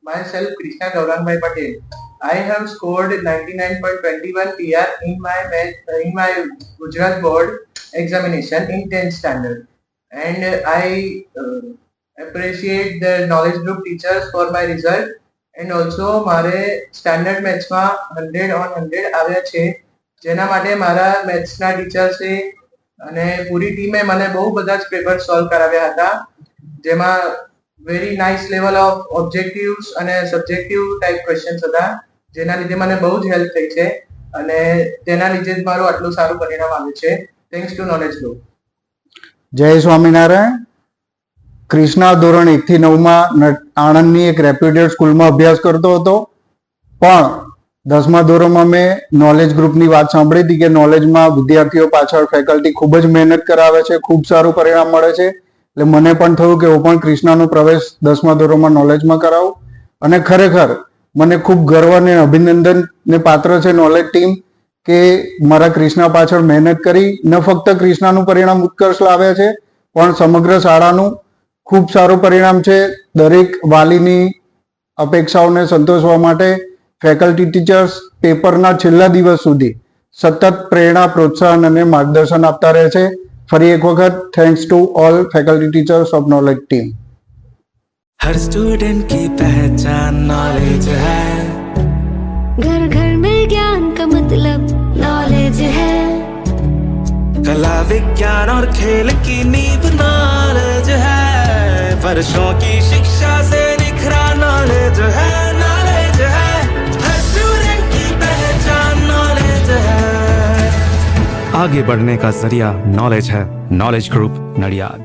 myself Krishna Gaurangbai Patel. I have scored 99.21 PR in my Gujarat board examination in 10th standard, and I appreciate the knowledge group teachers for my result. And also મારે standard મેથ્સમાં 100 on 100 આવ્યા છે, જેના માટે મારા મેથ્સના ટીચર્સે અને પૂરી ટીમે મને બહુ બધા જ પેપર સોલ્વ કરાવ્યા હતા, જેમાં very nice level of objectives અને સબ્જેક્ટિવ ટાઈપ ક્વેશ્ચન્સ હતા, જેના લીધે મને બહુ જ હેલ્પ થઈ છે અને તેના લીધે જ મારું આટલું સારું પરિણામ આવ્યું છે. Thanks to knowledge group. જય સ્વામિનારાયણ. કૃષ્ણા ધોરણ 1 થી 9 માં આણંદની એક રેપ્યુટેડ સ્કૂલમાં અભ્યાસ કરતો હતો, પણ 10મા ધોરણમાં મેં નોલેજ ગ્રુપની વાત સાંભળી હતી કે નોલેજમાં વિદ્યાર્થીઓ પાછળ ફેકલ્ટી ખૂબ જ મહેનત કરાવે છે, ખૂબ સારું પરિણામ મળે છે. એટલે મને પણ થયું કે હું પણ કૃષ્ણાનો પ્રવેશ 10મા ધોરણમાં નોલેજમાં કરાવું, અને ખરેખર મને ખૂબ ગર્વ અને અભિનંદનને પાત્ર છે નોલેજ ટીમ કે મારા કૃષ્ણા પાછળ મહેનત કરી ન ફક્ત કૃષ્ણાનું પરિણામ ઉત્કર્ષ લાવ્યા છે, પણ સમગ્ર શાળાનું ખૂબ સારું પરિણામ છે. દરેક વાલીની અપેક્ષાઓને સંતોષવા માટે ફેકલ્ટી ટીચર્સ પેપરના છેલ્લા દિવસ સુધી સતત પ્રેરણા, પ્રોત્સાહન અને માર્ગદર્શન આપતા રહે છે. ફરી એક વખત thanks to all faculty teachers of knowledge team. Her student की पहचान नॉलेज है, घर घर में ज्ञान का मतलब नॉलेज है, कला विज्ञान और खेल की नींव नॉलेज है, वर्षों की शिक्षा से निखरा नॉलेज है, नॉलेज है, हर स्टूडेंट की पहचान नॉलेज है, आगे बढ़ने का जरिया नॉलेज है. Knowledge group Nadiad.